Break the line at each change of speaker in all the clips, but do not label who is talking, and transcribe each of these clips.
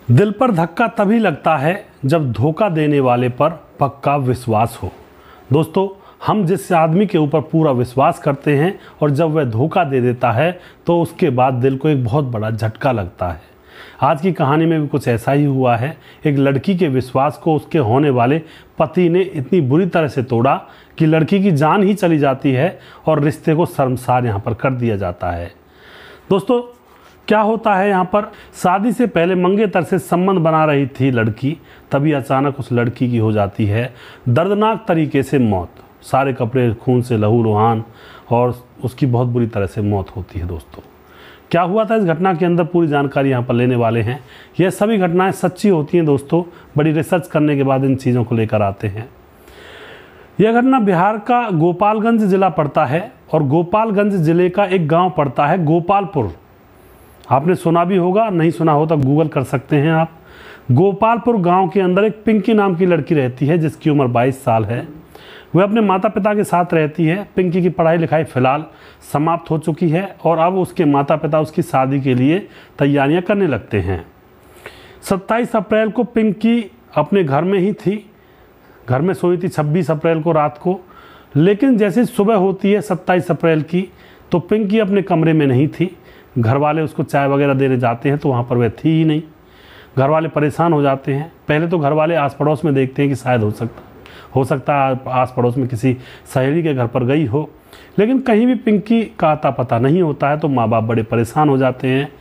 दिल पर धक्का तभी लगता है जब धोखा देने वाले पर पक्का विश्वास हो। दोस्तों, हम जिस आदमी के ऊपर पूरा विश्वास करते हैं और जब वह धोखा दे देता है तो उसके बाद दिल को एक बहुत बड़ा झटका लगता है। आज की कहानी में भी कुछ ऐसा ही हुआ है। एक लड़की के विश्वास को उसके होने वाले पति ने इतनी बुरी तरह से तोड़ा कि लड़की की जान ही चली जाती है और रिश्ते को शर्मसार यहाँ पर कर दिया जाता है। दोस्तों, क्या होता है यहाँ पर, शादी से पहले मंगेतर से संबंध बना रही थी लड़की, तभी अचानक उस लड़की की हो जाती है दर्दनाक तरीके से मौत। सारे कपड़े खून से लहूलुहान और उसकी बहुत बुरी तरह से मौत होती है। दोस्तों, क्या हुआ था इस घटना के अंदर, पूरी जानकारी यहाँ पर लेने वाले हैं। यह सभी घटनाएं सच्ची होती हैं दोस्तों, बड़ी रिसर्च करने के बाद इन चीज़ों को लेकर आते हैं। यह घटना बिहार का गोपालगंज जिला पड़ता है और गोपालगंज जिले का एक गांव पड़ता है गोपालपुर। आपने सुना भी होगा, नहीं सुना हो तो गूगल कर सकते हैं आप। गोपालपुर गांव के अंदर एक पिंकी नाम की लड़की रहती है जिसकी उम्र 22 साल है। वह अपने माता पिता के साथ रहती है। पिंकी की पढ़ाई लिखाई फिलहाल समाप्त हो चुकी है और अब उसके माता पिता उसकी शादी के लिए तैयारियां करने लगते हैं। 27 अप्रैल को पिंकी अपने घर में ही थी, घर में सोई थी 26 अप्रैल को रात को। लेकिन जैसे सुबह होती है 27 अप्रैल की तो पिंकी अपने कमरे में नहीं थी। घर वाले उसको चाय वगैरह देने जाते हैं तो वहाँ पर वह थी ही नहीं। घर वाले परेशान हो जाते हैं। पहले तो घर वाले आस पड़ोस में देखते हैं कि शायद हो सकता है आस पड़ोस में किसी सहेली के घर पर गई हो, लेकिन कहीं भी पिंकी का आता पता नहीं होता है। तो माँ बाप बड़े परेशान हो जाते हैं।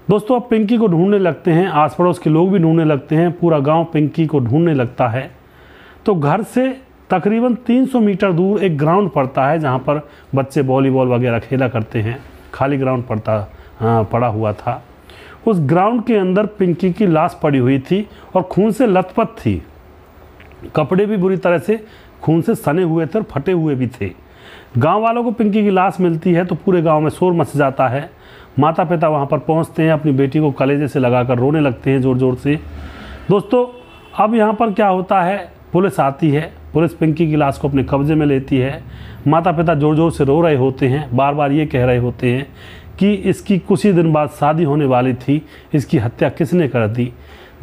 दोस्तों, अब पिंकी को ढूंढने लगते हैं, आस पड़ोस के लोग भी ढूंढने लगते हैं, पूरा गाँव पिंकी को ढूंढने लगता है। तो घर से तकरीबन 300 मीटर दूर एक ग्राउंड पड़ता है जहाँ पर बच्चे वॉलीबॉल वगैरह खेला करते हैं। खाली ग्राउंड पड़ा हुआ था। उस ग्राउंड के अंदर पिंकी की लाश पड़ी हुई थी और खून से लथपथ थी। कपड़े भी बुरी तरह से खून से सने हुए थे और फटे हुए भी थे। गांव वालों को पिंकी की लाश मिलती है तो पूरे गांव में शोर मच जाता है। माता पिता वहां पर पहुंचते हैं, अपनी बेटी को कलेजे से लगाकर रोने लगते हैं ज़ोर ज़ोर से। दोस्तों, अब यहाँ पर क्या होता है, पुलिस आती है। पुलिस पिंकी की लाश को अपने कब्जे में लेती है। माता पिता ज़ोर ज़ोर से रो रहे होते हैं, बार बार ये कह रहे होते हैं कि इसकी कुछ ही दिन बाद शादी होने वाली थी, इसकी हत्या किसने कर दी।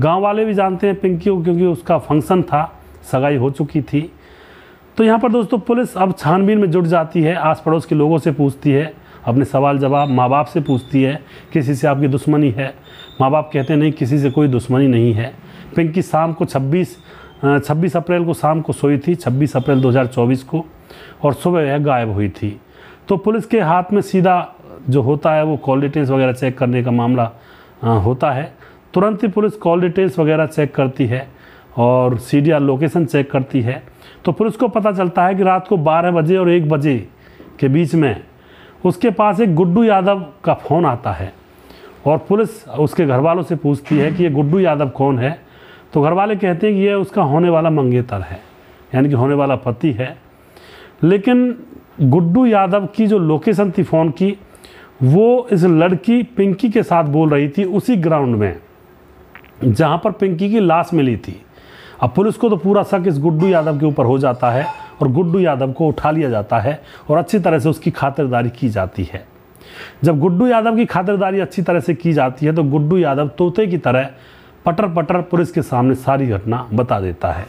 गांव वाले भी जानते हैं पिंकी को क्योंकि उसका फंक्शन था, सगाई हो चुकी थी। तो यहाँ पर दोस्तों पुलिस अब छानबीन में जुट जाती है, आस पड़ोस के लोगों से पूछती है, अपने सवाल जवाब माँ बाप से पूछती है, किसी से आपकी दुश्मनी है। माँ बाप कहते हैं नहीं, किसी से कोई दुश्मनी नहीं है। पिंकी शाम को 26 अप्रैल को शाम को सोई थी, 26 अप्रैल 2024 को, और सुबह यह गायब हुई थी। तो पुलिस के हाथ में सीधा जो होता है वो कॉल डिटेल्स वगैरह चेक करने का मामला होता है। तुरंत ही पुलिस कॉल डिटेल्स वगैरह चेक करती है और CDR लोकेशन चेक करती है। तो पुलिस को पता चलता है कि रात को 12 बजे और 1 बजे के बीच में उसके पास एक गुड्डू यादव का फ़ोन आता है और पुलिस उसके घर वालों से पूछती है कि ये गुड्डू यादव कौन है। तो घर वाले कहते हैं कि ये उसका होने वाला मंगेतर है, यानी कि होने वाला पति है। लेकिन गुड्डू यादव की जो लोकेशन थी फ़ोन की, वो इस लड़की पिंकी के साथ बोल रही थी उसी ग्राउंड में जहाँ पर पिंकी की लाश मिली थी। अब पुलिस को तो पूरा शक इस गुड्डू यादव के ऊपर हो जाता है और गुड्डू यादव को उठा लिया जाता है और अच्छी तरह से उसकी खातिरदारी की जाती है। जब गुड्डू यादव की खातिरदारी अच्छी तरह से की जाती है तो गुड्डू यादव तोते की तरह पटर पटर पुलिस के सामने सारी घटना बता देता है।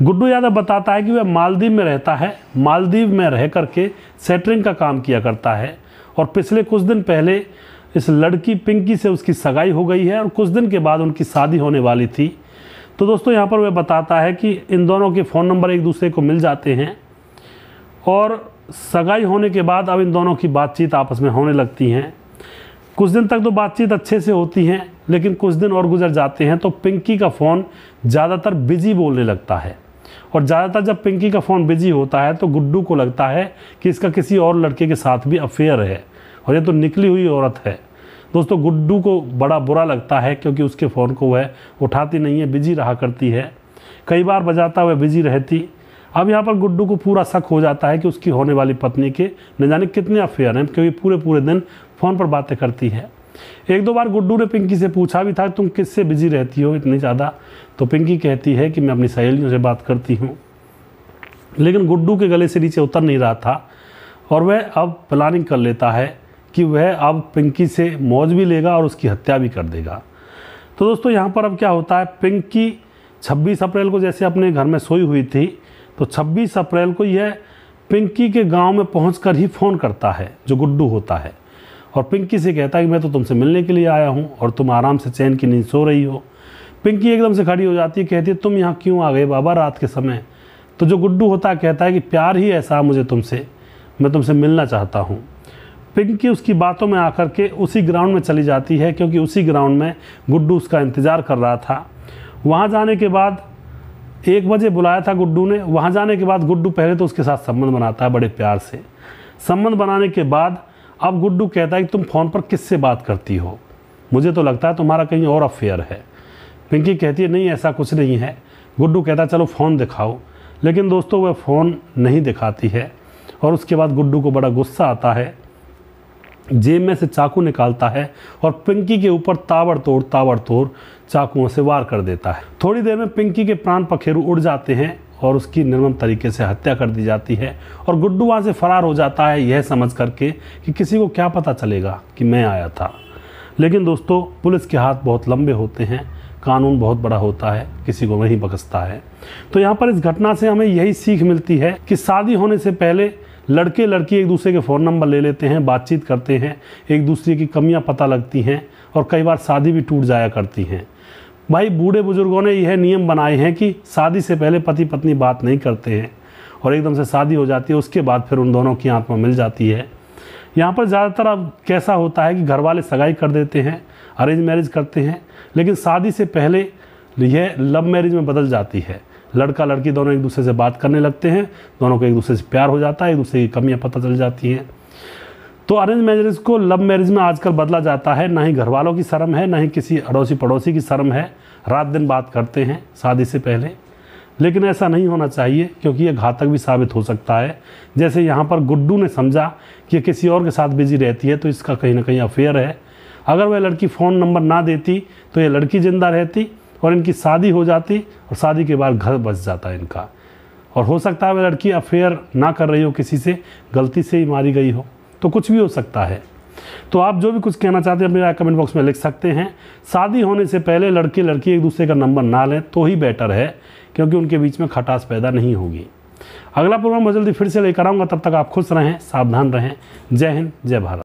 गुड्डू यादव बताता है कि वह मालदीव में रहता है, मालदीव में रह करके सेटरिंग का काम किया करता है और पिछले कुछ दिन पहले इस लड़की पिंकी से उसकी सगाई हो गई है और कुछ दिन के बाद उनकी शादी होने वाली थी। तो दोस्तों, यहाँ पर वह बताता है कि इन दोनों के फ़ोन नंबर एक दूसरे को मिल जाते हैं और सगाई होने के बाद अब इन दोनों की बातचीत आपस में होने लगती हैं। कुछ दिन तक तो बातचीत अच्छे से होती हैं, लेकिन कुछ दिन और गुजर जाते हैं तो पिंकी का फ़ोन ज़्यादातर बिजी बोलने लगता है और ज़्यादातर जब पिंकी का फ़ोन बिजी होता है तो गुड्डू को लगता है कि इसका किसी और लड़के के साथ भी अफेयर है और ये तो निकली हुई औरत है। दोस्तों, गुड्डू को बड़ा बुरा लगता है क्योंकि उसके फ़ोन को वह उठाती नहीं है, बिजी रहा करती है। कई बार बजाता वह बिजी रहती। अब यहाँ पर गुड्डू को पूरा शक हो जाता है कि उसकी होने वाली पत्नी के न जाने कितने अफेयर हैं, क्योंकि पूरे दिन फ़ोन पर बातें करती है। 1-2 बार गुड्डू ने पिंकी से पूछा भी था, तुम किससे बिजी रहती हो इतनी ज़्यादा। तो पिंकी कहती है कि मैं अपनी सहेलियों से बात करती हूँ। लेकिन गुड्डू के गले से नीचे उतर नहीं रहा था और वह अब प्लानिंग कर लेता है कि वह अब पिंकी से मौज भी लेगा और उसकी हत्या भी कर देगा। तो दोस्तों यहाँ पर अब क्या होता है, पिंकी 26 अप्रैल को जैसे अपने घर में सोई हुई थी, तो 26 अप्रैल को यह पिंकी के गांव में पहुंचकर ही फ़ोन करता है जो गुड्डू होता है, और पिंकी से कहता है कि मैं तो तुमसे मिलने के लिए आया हूं और तुम आराम से चैन की नींद सो रही हो। पिंकी एकदम से खड़ी हो जाती है, कहती है तुम यहाँ क्यों आ गए बाबा रात के समय। तो जो गुड्डू होता है कहता है कि प्यार ही ऐसा मुझे तुमसे, मैं तुमसे मिलना चाहता हूँ। पिंकी उसकी बातों में आकर के उसी ग्राउंड में चली जाती है, क्योंकि उसी ग्राउंड में गुड्डू उसका इंतज़ार कर रहा था। वहाँ जाने के बाद 1 बजे बुलाया था गुड्डू ने। वहाँ जाने के बाद गुड्डू पहले तो उसके साथ संबंध बनाता है बड़े प्यार से। संबंध बनाने के बाद अब गुड्डू कहता है कि तुम फ़ोन पर किससे बात करती हो, मुझे तो लगता है तुम्हारा कहीं और अफेयर है। पिंकी कहती है नहीं ऐसा कुछ नहीं है। गुड्डू कहता है चलो फ़ोन दिखाओ, लेकिन दोस्तों वह फ़ोन नहीं दिखाती है। और उसके बाद गुड्डू को बड़ा गुस्सा आता है, जेब में से चाकू निकालता है और पिंकी के ऊपर ताबड़तोड़ चाकुओं से वार कर देता है। थोड़ी देर में पिंकी के प्राण पखेरु उड़ जाते हैं और उसकी निर्मम तरीके से हत्या कर दी जाती है, और गुड्डू वहाँ से फरार हो जाता है यह समझ करके कि किसी को क्या पता चलेगा कि मैं आया था। लेकिन दोस्तों पुलिस के हाथ बहुत लंबे होते हैं, कानून बहुत बड़ा होता है, किसी को नहीं बख्शता है। तो यहाँ पर इस घटना से हमें यही सीख मिलती है कि शादी होने से पहले लड़के लड़की एक दूसरे के फ़ोन नंबर ले लेते हैं, बातचीत करते हैं, एक दूसरे की कमियां पता लगती हैं, और कई बार शादी भी टूट जाया करती हैं। भाई बूढ़े बुजुर्गों ने यह नियम बनाए हैं कि शादी से पहले पति पत्नी बात नहीं करते हैं, और एकदम से शादी हो जाती है, उसके बाद फिर उन दोनों की आत्मा मिल जाती है। यहाँ पर ज़्यादातर अब कैसा होता है कि घर वाले सगाई कर देते हैं, अरेंज मैरिज करते हैं, लेकिन शादी से पहले यह लव मैरिज में बदल जाती है। लड़का लड़की दोनों एक दूसरे से बात करने लगते हैं, दोनों को एक दूसरे से प्यार हो जाता है, एक दूसरे की कमियां पता चल जाती हैं। तो अरेंज मैरिज को लव मैरिज में आजकल बदला जाता है। ना ही घर वालों की शर्म है, ना ही किसी अड़ोसी पड़ोसी की शर्म है, रात दिन बात करते हैं शादी से पहले। लेकिन ऐसा नहीं होना चाहिए, क्योंकि ये घातक भी साबित हो सकता है। जैसे यहाँ पर गुड्डू ने समझा कि किसी और के साथ बिजी रहती है, तो इसका कहीं ना कहीं अफेयर है। अगर वह लड़की फ़ोन नंबर ना देती तो ये लड़की जिंदा रहती और इनकी शादी हो जाती, और शादी के बाद घर बस जाता है इनका। और हो सकता है वह लड़की अफेयर ना कर रही हो किसी से, गलती से ही मारी गई हो, तो कुछ भी हो सकता है। तो आप जो भी कुछ कहना चाहते हैं अपने कमेंट बॉक्स में लिख सकते हैं। शादी होने से पहले लड़के लड़की एक दूसरे का नंबर ना लें तो ही बेटर है, क्योंकि उनके बीच में खटास पैदा नहीं होगी। अगला प्रोग्राम बहुत जल्दी फिर से लेकर आऊँगा, तब तक आप खुश रहें, सावधान रहें। जय हिंद, जय भारत।